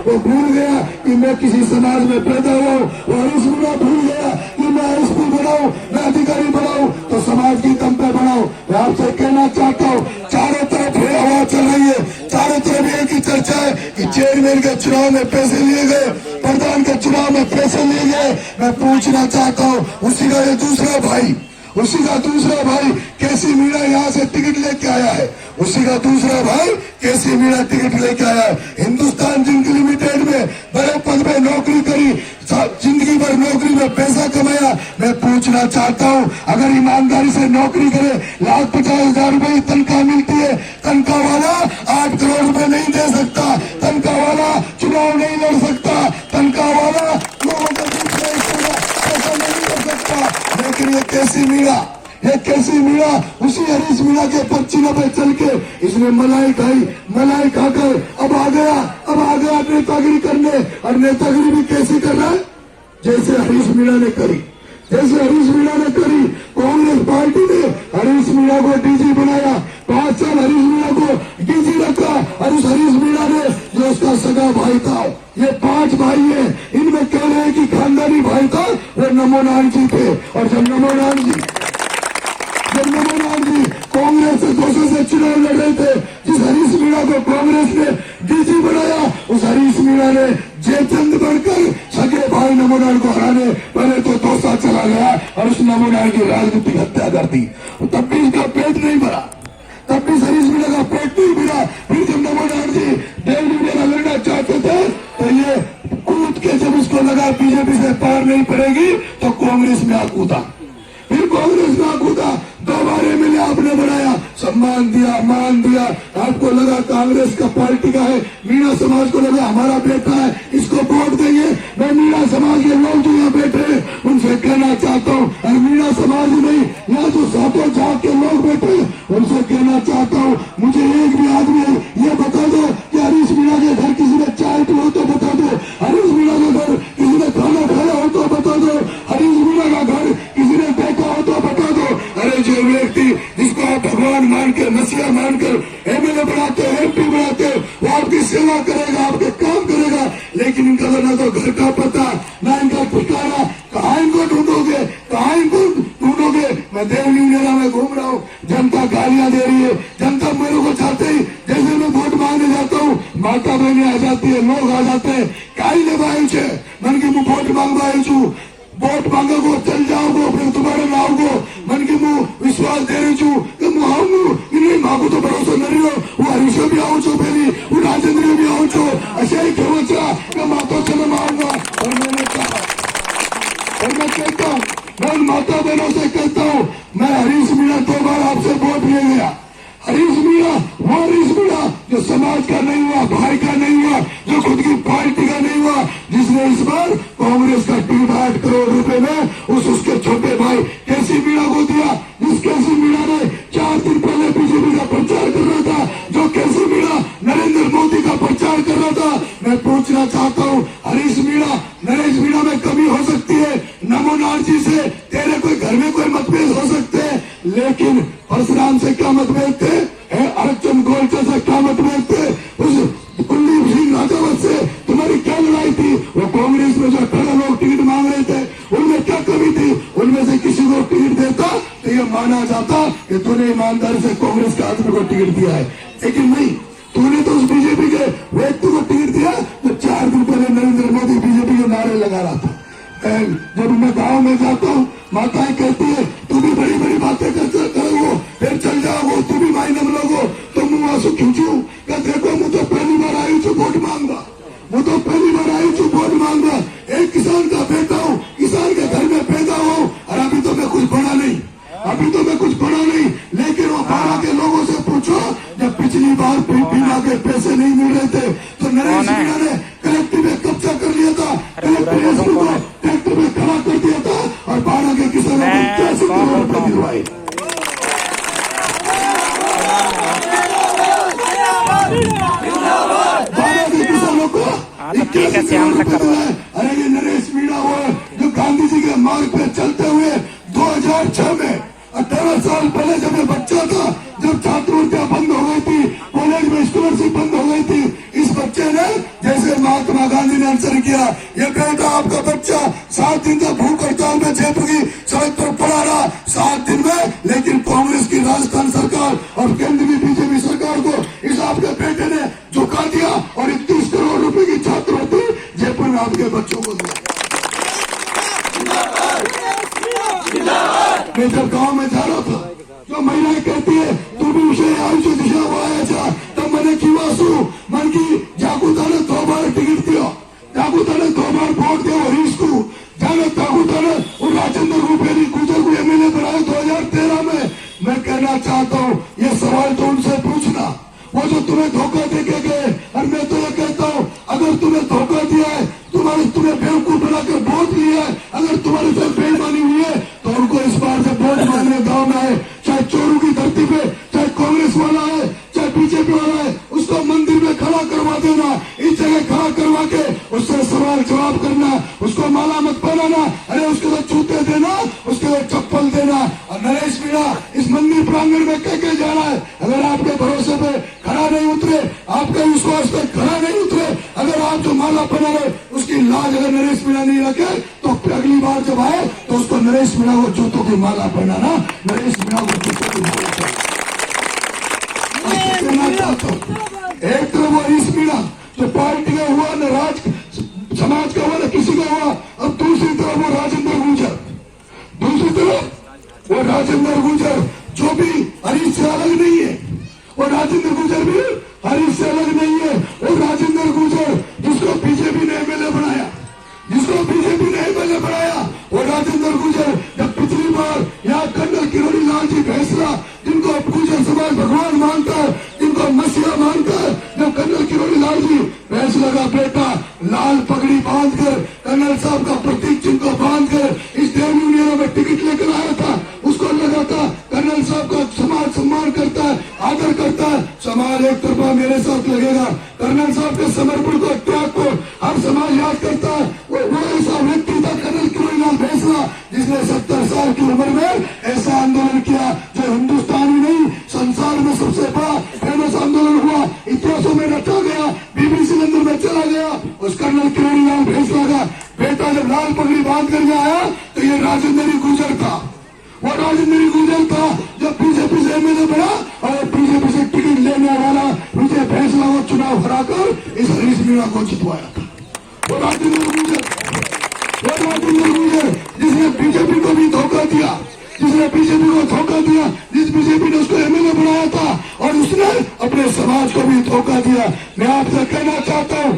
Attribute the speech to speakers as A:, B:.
A: वो भूल गया कि मैं किसी समाज में पैदा हुआ हूँ। वो हरीश मीणा भूल गया कि मैं एसपी बनाऊं, मैं अधिकारी बनाऊं तो समाज की दम पे बनाऊं। मैं आपसे कहना चाहता हूँ, चारों तरफ हवा चल रही है, चारों तरफ एक ही चर्चा है कि चेयरमैन के चुनाव में पैसे लिए गए, प्रधान के चुनाव में पैसे लिए गए। मैं पूछना चाहता हूँ, उसी का ये दूसरा भाई, उसी का दूसरा भाई केसी मीणा यहाँ से टिकट लेके आया है, उसी का दूसरा भाई केसी मीणा टिकट लेके आया है। हिंदुस्तान जिंक लिमिटेड में बड़े पद में नौकरी करी, जिंदगी भर नौकरी में पैसा कमाया। मैं पूछना चाहता हूँ, अगर ईमानदारी से नौकरी करे, 1,50,000 रुपए की तनख्वाह मिलती है, तनख्वाह वाला 8 करोड़ रुपए नहीं दे सकता, तनख्वाह वाला चुनाव नहीं लड़ सकता, तनख्वाह वाला लोगों का पैसा नहीं कर सकता। लेकिन ये केसी मीणा उसी हरीश मीणा के पर्चिनों पे चल के इसने मलाई खाई, मलाई खाकर अब आ गया नेतागिरी करने। और नेतागिरी भी कैसी कर रहा है, जैसे हरीश मीणा ने करी, कांग्रेस पार्टी ने हरीश मीणा को डीजी बनाया, 5 साल हरीश मीणा को डीजी रखा। और उस हरीश मीणा ने जो उसका सगा भाई था, ये 5 भाई है, इनमें कह रहे हैं कि खानदानी भाई था वो नमो नारायण जी थे। और जब नमो नारायण जी कांग्रेस से 200 से चुनाव लड़ रहे थे, जिस हरीश मीणा को कांग्रेस ने डीजी बनाया, उस हरीश मीणा ने जयचंद बनकर सगे भाई नमो नारायण को हराने पहले तो 2 साल चला गया और उस नमो नारायण की राजनीतिक हत्या कर दी। तब भी इसका पेट नहीं भरा, तब भी हरीश मीणा का पेट नहीं भरा। फिर जब नमो नारायण जी डेली मेला लड़ना चाहते थे तो ये कूद के जब उसको लगा बीजेपी से पार नहीं पड़ेगी तो कांग्रेस में आ कूदा, फिर कांग्रेस में आ कूदा। 2 बार एमएलए आपने बनाया, सम्मान दिया, मान दिया, आपको लगा कांग्रेस का पार्टी का है, मीणा समाज को लगा हमारा बेटा है, इसको वोट देंगे। मैं मीणा समाज के लोग जो यहाँ बैठे हैं उनसे कहना चाहता हूँ, और मीणा समाज नहीं, यहाँ जो सातों जात के लोग बैठे उनसे कहना चाहता हूँ, मुझे एक भी आदमी ये बता दो कि हरीश मीणा के घर किसी ने चाय पी हो तो बता दो, हरीश मीणा के घर किसी ने खाना खाया हो तो बता दो, हरीश मीणा का घर किसी ने देखा हो तो बता दो। अरे जो व्यक्ति जिसको आप भगवान मानकर, मसीहा मानकर एमएलए बनाते, एमपी बनाते, वो आपकी सेवा करेगा, आपके काम करेगा, लेकिन इनका ना तो घर का पता, ना इनका ठिकाना, कहाँ इनको ढूंढोगे, मैं देवनी मेला में घूम रहा हूँ, जनता गालियां दे रही है, जनता मेरे को चाहते ही जैसे मैं वोट मांगने जाता हूँ, माता बहने आ जाती है, लोग आ जाते हैं, काई लेवायु छे मन की मुँह वोट मांगवायु छू, वोट मांगो चल जाओगे फिर तुम्हारे लाओगे, मन की मुँह विश्वास दे रही छू कि मुँह आऊंगू नहीं मांगू तो भरोसा नहीं हो, वो हरीश भी आऊ छो पहली, वो राजेंद्र भी आऊ छो, ऐसे ही क्यों कि माता चले मांगा। और मैंने कहा, और मैं कहता हूँ, मैं माता बहनों से कहता हूँ, मैं हरीश मीणा 2 बार आपसे वोट ले गया। हरीश मीणा वो हरीश मीणा जो समाज का नहीं हुआ, भाई का नहीं हुआ, जो खुद की पार्टी का नहीं हुआ, जिसने इस बार कांग्रेस का 8 करोड़ रुपए में उसके छोटे भाई केसी मीणा को दिया। जिस केसी मीणा ने 4 दिन पहले बीजेपी का प्रचार कर रहा था, जो केसी मीणा नरेंद्र मोदी का प्रचार कर रहा था। मैं पूछना चाहता हूँ, हरीश मीणा, नरेश मीणा में कमी हो सकती है, नमो नारायण जी से तेरे कोई घर में कोई मतभेद हो सकते हैं, लेकिन परशुराम से क्या मतभेद थे, अर्चन गोलचा से क्या मतभेद थे, उस कुलदीप सिंह राजावत से तुम्हारी क्या लड़ाई थी। वो कांग्रेस में जो 18 लोग टिकट मांग रहे थे, उनमें क्या कमी थी, उनमें से किसी को टिकट देता तो ये माना जाता कि तूने ईमानदारी से कांग्रेस के आदमी को टिकट दिया है। लेकिन नहीं, तूने तो उस बीजेपी के व्यक्ति को टिकट दिया तो 4 दिन पहले नरेंद्र मोदी बीजेपी के नारे लगा रहा था। जब मैं गाँव में जाता हूँ, माताएं कहती है तू भी बड़ी बड़ी बातें करोगे, फिर चल जाओगे, तू भी मायने लोगो, तो मुँह आंसू खींचू, देखो मुझे तो पहली बार आई छू वोट मांगा, वो तो पहली बार आई छू वोट मांगा, एक किसान का बेटा हूँ, किसान के घर में पैदा हूँ, और अभी तो मैं कुछ बड़ा नहीं, लेकिन वो बारह के लोगों से पूछो, जब पिछली बार बीमा के पैसे नहीं मिल रहे थे तो नरेश मीणा ने कलेक्टर में कब्जा कर लिया था, कलेक्टर को ट्रैक्टर में खड़ा कर दिया था, और 12 के किसानों को 80 करोड़ रुपए दिलवाए। अरे ये नरेश मीणा वो जो गांधी जी के मार्ग पे चलते हुए 2006 में 18 साल पहले जब ये बच्चा था, जब छात्रवृत्तियां बंद हो गई थी, कॉलेज में स्कॉलरशिप बंद हो गई थी, इस बच्चे ने जैसे महात्मा गांधी ने आंसर किया, ये बेटा आपका बच्चा 7 दिन तक भूख हड़ताल में जयपुर की सड़क पर पड़ा रहा 7 दिन में, लेकिन कांग्रेस की राजस्थान सरकार और केंद्र की बीजेपी सरकार को इस आपके बेटे ने झुका दिया और 31 करोड़ रुपए की छात्रवृत्ति जयपुर में आपके बच्चों को दिया। मैं जब गांव में जा रहा था, जो महिलाएं कहती है तू भी उसे आयुष दिशा वाया, तब मैंने किवासु मन की जागूता ने 2 बार टिकट दिया, जागूता ने 2 बार वोट दिया हरीश को, जाने जागूता ने और राजेंद्र रूपेरी गुजर को एमएलए बनाया 2013 में। मैं कहना चाहता हूँ, ये सवाल तो उनसे पूछना, वो जो तुम्हें धोखा दे के गए। और मैं तो ये कहता हूँ, अगर तुम्हें धोखा दिया है, तुम्हें बेवकूफ बनाकर वोट लिया है, अगर तुम्हारे साथ बेईमानी हुई है, तो उनको इस बार जब वोट मांगने गाँव में आए, चाहे चोरू की धरती पे, चाहे कांग्रेस वाला है, चाहे बीजेपी वाला है, उसको मंदिर में खड़ा करवा देना, इस जगह खड़ा करवा के उससे सवाल जवाब करना, उसको माला मत पहनाना, अरे उसके साथ जूते देना, उसके साथ चप्पल देना। और नरेश मीणा इस मंदिर प्रांगण में कह जा रहा है, अगर आपके भरोसे पे खड़ा नहीं उतरे, आपके विश्वास पे खड़ा नहीं उतरे, अगर आप जो माला पहना रहे उसकी लाज अगर नरेश मीणा नहीं रखे, तो अगली बार जब आए तो उसको नरेश मीणा को जूतों की माला पहनाना, नरेश मीणा को जूतों की माला कहना चाहता हूँ। एक तरफ वो हरीश मीणा जो पार्टी का हुआ, न राज समाज का हुआ, न किसी का हुआ, अब दूसरी तरफ वो राजेंद्र गुर्जर, दूसरी तरफ वो राजेंद्र गुर्जर जो भी हरीश से अलग नहीं है, वो राजेंद्र गुर्जर भी हरीश से अलग नहीं है। वो राजेंद्र गुर्जर जिसको बीजेपी ने एमएलए बनाया, जिसको बीजेपी ने एमएलए बनाया, वो राजेंद्र गुर्जर जब पिछली बार यहाँ कर्नल किरोड़ी लाल जी फैसला, जिनको गुर्जर समाज भगवान मानता है, जिनको मसीहा मानता है, जब कर्नल किरोड़ी लाल जी फैसला का बेटा लाल पगड़ी बांधकर कर्नल साहब का प्रतीक चिन्ह को बांधकर इस देव यूनियन में टिकट लेकर आया था, उसको लगा था कर्नल साहब का समाज सम्मान करता है, आदर करता है, समाज एक तरफा मेरे साथ लगेगा। कर्नल साहब के समर्पण को, त्याग को हर समाज याद करता है। वो ऐसा व्यक्ति था कर्नल किरोड़ी लाल फैसला, जिसने 70 साल की उम्र में ऐसा आंदोलन किया जो हिंदुस्तान ही नहीं संसार में सबसे बड़ा फेमस आंदोलन हुआ, इतिहासों में रचा गया, बीबीसी लंदन में चला गया। उस कर्नल किरोड़ी लाल फैसला का बेटा जब लाल पगड़ी बांध कर आया तो ये राजेंद्र गुर्जर था, वो राजेंद्र गुर्जर था जब बीजेपी से एमएलए बना और बीजेपी से टिकट लेने वाला विजय फैसला को चुनाव हराकर इस हरीश मीणा को जितवाया था। वो राजेंद्र गुर्जर जिसने बीजेपी को भी धोखा दिया, जिसने बीजेपी को धोखा दिया, जिस बीजेपी ने उसको एमएलए बनाया था और उसने अपने समाज को भी धोखा दिया। मैं आपसे कहना चाहता हूँ,